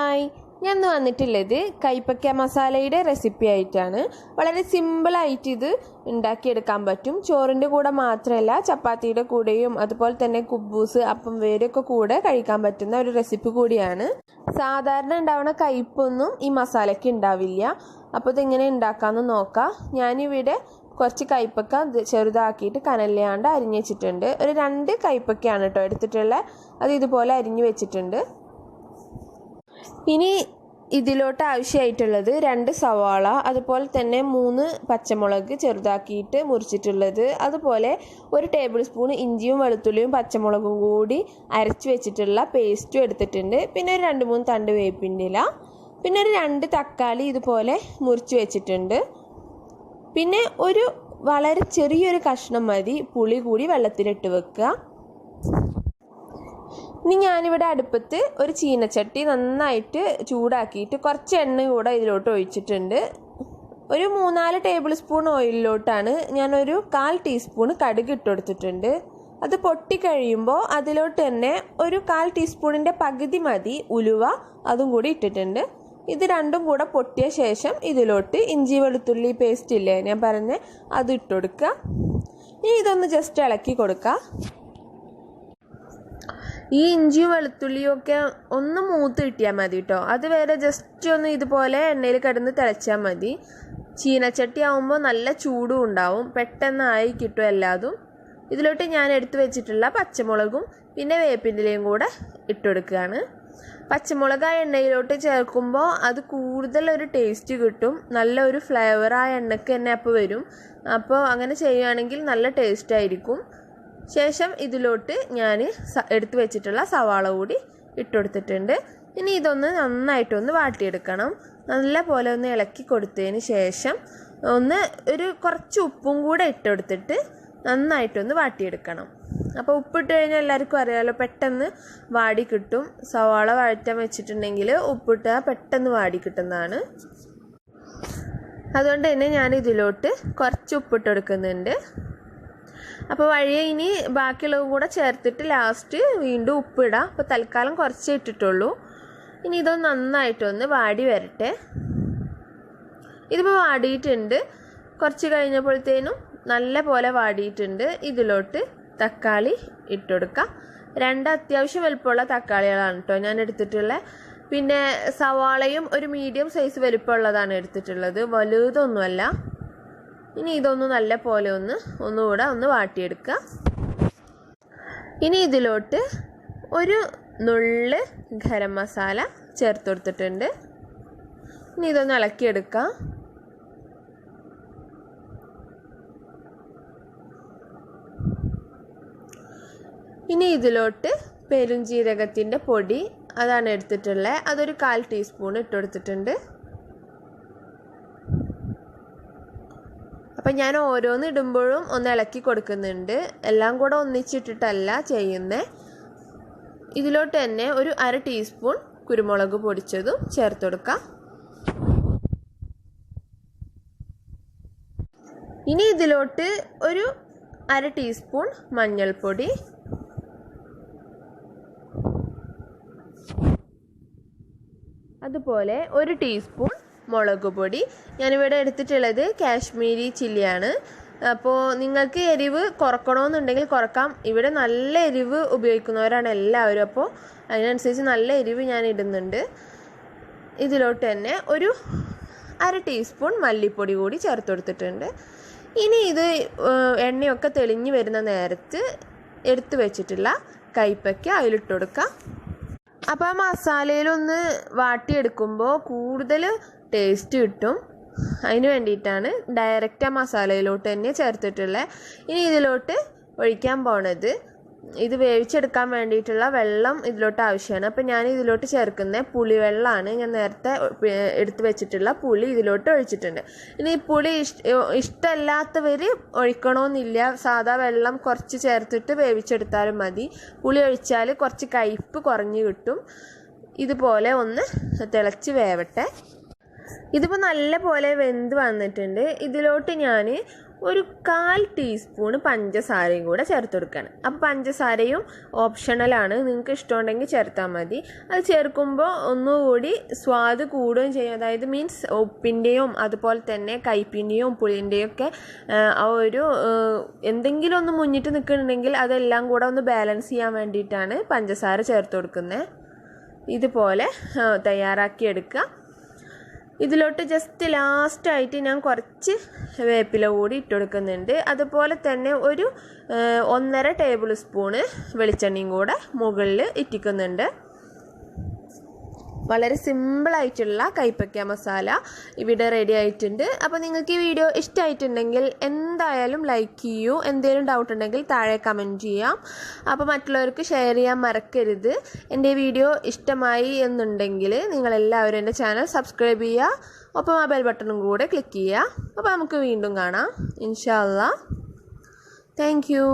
Hi, ഞാൻ ഇന്ന് വന്നിട്ടുള്ളത് കൈപ്പക്ക മസാലയുടെ റെസിപ്പി ആയിട്ടാണ്. വളരെ സിമ്പിളായിട്ട് ഇത് ഉണ്ടാക്കിയെടുക്കാൻ പറ്റും. ചോറിൻ്റെ കൂടെ മാത്രമല്ല, ചപ്പാത്തിയുടെ കൂടെയും അതുപോലെ തന്നെ കുബ്ബൂസ്, അപ്പം വേരൊക്കെ കൂടെ കഴിക്കാൻ പറ്റുന്ന ഒരു റെസിപ്പി കൂടിയാണ്. സാധാരണ ഉണ്ടാവുന്ന കയ്പ്പൊന്നും ഈ മസാലയ്ക്ക് ഉണ്ടാവില്ല. അപ്പോൾ ഇതെങ്ങനെ ഉണ്ടാക്കാമെന്ന് നോക്കാം. ഞാനിവിടെ കുറച്ച് കയ്പ്പക്ക ചെറുതാക്കിയിട്ട് കനലിലാണ്ട് അരിഞ്ഞ് വെച്ചിട്ടുണ്ട്. ഒരു 2 കയ്പ്പക്കയാണ് കേട്ടോ എടുത്തിട്ടുള്ളത്. അത് ഇതുപോലെ അരിഞ്ഞ് വെച്ചിട്ടുണ്ട്. ഇനി ഇതിലോട്ട് ആവശ്യമായിട്ടുള്ളത് 2 സവാള, അതുപോലെ തന്നെ 3 പച്ചമുളക് ചെറുതാക്കിയിട്ട് മുറിച്ചിട്ടുള്ളത്, അതുപോലെ 1 ടേബിൾ സ്പൂൺ ഇഞ്ചിയും വെളുത്തുള്ളിയും പച്ചമുളകും കൂടി അരച്ച് വെച്ചിട്ടുള്ള പേസ്റ്റും എടുത്തിട്ടുണ്ട്. പിന്നെ ഒരു 2-3 തണ്ട് വേപ്പിൻ്റെ ഇല, പിന്നെ ഒരു 2 തക്കാളി ഇതുപോലെ മുറിച്ച് വെച്ചിട്ടുണ്ട്. പിന്നെ ഒരു വളരെ ചെറിയൊരു കഷ്ണം മതി പുളി കൂടി വെള്ളത്തിലിട്ട് വെക്കുക. ഇനി ഞാനിവിടെ അടുപ്പത്ത് ഒരു ചീനച്ചട്ടി നന്നായിട്ട് ചൂടാക്കിയിട്ട് കുറച്ച് എണ്ണ കൂടെ ഇതിലോട്ട് ഒഴിച്ചിട്ടുണ്ട്. ഒരു 3-4 ടേബിൾ സ്പൂൺ ഓയിലിലോട്ടാണ് ഞാനൊരു 1/4 ടീസ്പൂൺ കടുക് ഇട്ട് കൊടുത്തിട്ടുണ്ട്. അത് പൊട്ടിക്കഴിയുമ്പോൾ അതിലോട്ട് തന്നെ ഒരു 1/4 ടീസ്പൂണിൻ്റെ പകുതി മതി ഉലുവ, അതും കൂടി ഇട്ടിട്ടുണ്ട്. ഇത് രണ്ടും കൂടെ പൊട്ടിയ ശേഷം ഇതിലോട്ട് ഇഞ്ചി വെളുത്തുള്ളി പേസ്റ്റ് ഇല്ലേ ഞാൻ പറഞ്ഞ അത് ഇട്ട് കൊടുക്കുക. ഇനി ഇതൊന്ന് ജസ്റ്റ് ഇളക്കി കൊടുക്കുക. ഈ ഇഞ്ചിയും വെളുത്തുള്ളിയും ഒക്കെ ഒന്ന് മൂത്ത് കിട്ടിയാൽ മതി കേട്ടോ. അതുവരെ ജസ്റ്റ് ഒന്ന് ഇതുപോലെ എണ്ണയിൽ കിടന്ന് തിളച്ചാൽ മതി. ചീനച്ചട്ടി ആകുമ്പോൾ നല്ല ചൂടും ഉണ്ടാവും, പെട്ടെന്നായി കിട്ടും എല്ലാതും. ഇതിലോട്ട് ഞാൻ എടുത്തു വെച്ചിട്ടുള്ള പച്ചമുളകും പിന്നെ വേപ്പിൻ്റെ ഇലയും കൂടെ ഇട്ടുകൊടുക്കുകയാണ്. പച്ചമുളക് ആ എണ്ണയിലോട്ട് ചേർക്കുമ്പോൾ അത് കൂടുതലൊരു ടേസ്റ്റ് കിട്ടും, നല്ലൊരു ഫ്ലേവർ ആ എണ്ണയ്ക്ക് തന്നെ അപ്പോൾ വരും. അപ്പോൾ അങ്ങനെ ചെയ്യുകയാണെങ്കിൽ നല്ല ടേസ്റ്റ് ആയിരിക്കും. ശേഷം ഇതിലോട്ട് ഞാൻ എടുത്തു വെച്ചിട്ടുള്ള സവാള കൂടി ഇട്ടുകൊടുത്തിട്ടുണ്ട്. ഇനി ഇതൊന്ന് നന്നായിട്ടൊന്ന് വാട്ടിയെടുക്കണം. നല്ല പോലെ ഒന്ന് ഇളക്കി കൊടുത്തതിന് ശേഷം കുറച്ച് ഉപ്പും കൂടെ ഇട്ടുകൊടുത്തിട്ട് നന്നായിട്ടൊന്ന് വാട്ടിയെടുക്കണം. അപ്പോൾ ഉപ്പിട്ട് കഴിഞ്ഞാൽ എല്ലാവർക്കും അറിയാമല്ലോ, പെട്ടെന്ന് വാടി കിട്ടും. സവാള വഴറ്റാൻ വെച്ചിട്ടുണ്ടെങ്കിൽ ഉപ്പിട്ടാൽ പെട്ടെന്ന് വാടി കിട്ടുന്നതാണ്. അതുകൊണ്ട് തന്നെ ഞാൻ ഇതിലോട്ട് കുറച്ച് ഉപ്പിട്ട് കൊടുക്കുന്നുണ്ട്. അപ്പോൾ വഴിയെ ഇനി ബാക്കിയുള്ളതും കൂടെ ചേർത്തിട്ട് ലാസ്റ്റ് വീണ്ടും ഉപ്പിടാം. അപ്പോൾ തൽക്കാലം കുറച്ചേ ഇട്ടിട്ടുള്ളൂ. ഇനി ഇതൊന്ന് നന്നായിട്ടൊന്ന് വാടി വരട്ടെ. ഇതിപ്പോൾ വാടിയിട്ടുണ്ട്. കുറച്ച് കഴിഞ്ഞപ്പോഴത്തേനും നല്ല പോലെ വാടിയിട്ടുണ്ട്. ഇതിലോട്ട് തക്കാളി ഇട്ടുകൊടുക്കാം. 2 അത്യാവശ്യം വലുപ്പമുള്ള തക്കാളികളാണ് കേട്ടോ ഞാൻ എടുത്തിട്ടുള്ളത്. പിന്നെ സവാളയും ഒരു മീഡിയം സൈസ് വലുപ്പമുള്ളതാണ് എടുത്തിട്ടുള്ളത്, വലുതൊന്നുമല്ല. ഇനി ഇതൊന്ന് നല്ല പോലെ ഒന്നുകൂടെ വാട്ടിയെടുക്കുക. ഇനി ഇതിലോട്ട് ഒരു നുള്ള് ഗരം മസാല ചേർത്ത് കൊടുത്തിട്ടുണ്ട്. ഇനി ഇതൊന്ന് ഇളക്കിയെടുക്കാം. ഇനി ഇതിലോട്ട് പെരുംജീരകത്തിൻ്റെ പൊടി അതാണ് എടുത്തിട്ടുള്ളത്. അതൊരു 1/4 ടീസ്പൂൺ ഇട്ട് കൊടുത്തിട്ടുണ്ട്. അപ്പം ഞാൻ ഓരോന്ന് ഇടുമ്പോഴും ഒന്ന് ഇളക്കി കൊടുക്കുന്നുണ്ട്, എല്ലാം കൂടെ ഒന്നിച്ചിട്ടിട്ടല്ല ചെയ്യുന്നത്. ഇതിലോട്ട് തന്നെ ഒരു 1/2 ടീസ്പൂൺ കുരുമുളക് പൊടിച്ചതും ചേർത്ത് കൊടുക്കാം. ഇനി ഇതിലോട്ട് ഒരു 1/2 ടീസ്പൂൺ മഞ്ഞൾപ്പൊടി, അതുപോലെ 1 ടീസ്പൂൺ മുളക് പൊടി. ഞാനിവിടെ എടുത്തിട്ടുള്ളത് കാശ്മീരി ചില്ലിയാണ്. അപ്പോൾ നിങ്ങൾക്ക് എരിവ് കുറക്കണമെന്നുണ്ടെങ്കിൽ കുറക്കാം. ഇവിടെ നല്ല എരിവ് ഉപയോഗിക്കുന്നവരാണ് എല്ലാവരും, അപ്പോൾ അതിനനുസരിച്ച് നല്ല എരിവ് ഞാൻ ഇടുന്നുണ്ട്. ഇതിലോട്ട് തന്നെ ഒരു 1/2 ടീസ്പൂൺ മല്ലിപ്പൊടി കൂടി ചേർത്ത് കൊടുത്തിട്ടുണ്ട്. ഇനി ഇത് എണ്ണയൊക്കെ തെളിഞ്ഞ് വരുന്ന നേരത്ത് എടുത്തു വെച്ചിട്ടുള്ള കയ്പ്പയ്ക്ക അതിലിട്ട് കൊടുക്കാം. അപ്പോൾ ആ മസാലയിലൊന്ന് വാട്ടിയെടുക്കുമ്പോൾ കൂടുതൽ ടേസ്റ്റ് കിട്ടും. അതിന് വേണ്ടിയിട്ടാണ് ഡയറക്റ്റ് ആ മസാലയിലോട്ട് തന്നെ ചേർത്തിട്ടുള്ളത്. ഇനി ഇതിലോട്ട് ഒഴിക്കാൻ പോണത് ഇത് വേവിച്ചെടുക്കാൻ വേണ്ടിയിട്ടുള്ള വെള്ളം ഇതിലോട്ട് ആവശ്യമാണ്. അപ്പോൾ ഞാൻ ഇതിലോട്ട് ചേർക്കുന്ന പുളിവെള്ളമാണ്. ഞാൻ നേരത്തെ എടുത്ത് വെച്ചിട്ടുള്ള പുളി ഇതിലോട്ട് ഒഴിച്ചിട്ടുണ്ട്. ഇനി പുളി ഇഷ്ടമല്ലാത്തവർ ഒഴിക്കണമെന്നില്ല, സാധാ വെള്ളം കുറച്ച് ചേർത്തിട്ട് വേവിച്ചെടുത്താലും മതി. പുളി ഒഴിച്ചാൽ കുറച്ച് കയ്പ്പ് കുറഞ്ഞ് കിട്ടും. ഇതുപോലെ ഒന്ന് തിളച്ച് വേവട്ടെ. ഇതിപ്പോൾ നല്ല പോലെ വെന്ത് വന്നിട്ടുണ്ട്. ഇതിലോട്ട് ഞാൻ ഒരു 1/4 ടീസ്പൂൺ പഞ്ചസാരയും കൂടെ ചേർത്ത് കൊടുക്കുകയാണ്. അപ്പോൾ പഞ്ചസാരയും ഓപ്ഷണലാണ്, നിങ്ങൾക്ക് ഇഷ്ടമുണ്ടെങ്കിൽ ചേർത്താൽ മതി. അത് ചേർക്കുമ്പോൾ ഒന്നുകൂടി സ്വാദ് കൂടുകയും ചെയ്യും. അതായത് മീൻസ് ഉപ്പിൻ്റെയും അതുപോലെ തന്നെ കയ്പിൻ്റെയും പുളിൻ്റെയും ഒക്കെ ആ ഒരു എന്തെങ്കിലും ഒന്ന് മുന്നിട്ട് നിൽക്കുന്നുണ്ടെങ്കിൽ അതെല്ലാം കൂടെ ഒന്ന് ബാലൻസ് ചെയ്യാൻ വേണ്ടിയിട്ടാണ് പഞ്ചസാര ചേർത്ത് കൊടുക്കുന്നത്. ഇതുപോലെ തയ്യാറാക്കി എടുക്കുക. ഇതിലോട്ട് ജസ്റ്റ് ലാസ്റ്റായിട്ട് ഞാൻ കുറച്ച് വേപ്പില കൂടി ഇട്ട് കൊടുക്കുന്നുണ്ട്. അതുപോലെ തന്നെ ഒരു 1.5 ടേബിൾ സ്പൂണ് വെളിച്ചെണ്ണയും കൂടെ മുകളിൽ ഇറ്റിക്കുന്നുണ്ട്. വളരെ സിമ്പിളായിട്ടുള്ള കൈപ്പക്ക മസാല ഇവിടെ റെഡി ആയിട്ടുണ്ട്. അപ്പോൾ നിങ്ങൾക്ക് ഈ വീഡിയോ ഇഷ്ടമായിട്ടുണ്ടെങ്കിൽ എന്തായാലും ലൈക്ക് ചെയ്യൂ. എന്തെങ്കിലും ഡൗട്ട് ഉണ്ടെങ്കിൽ താഴെ കമൻറ്റ് ചെയ്യാം. അപ്പോൾ മറ്റുള്ളവർക്ക് ഷെയർ ചെയ്യാൻ മറക്കരുത്. എൻ്റെ വീഡിയോ ഇഷ്ടമായി എന്നുണ്ടെങ്കിൽ നിങ്ങളെല്ലാവരും എൻ്റെ ചാനൽ സബ്സ്ക്രൈബ് ചെയ്യുക. ഒപ്പം ആ ബെൽ ബട്ടണും കൂടെ ക്ലിക്ക് ചെയ്യുക. അപ്പോൾ നമുക്ക് വീണ്ടും കാണാം ഇൻഷാ അല്ലാഹ്. Thank you.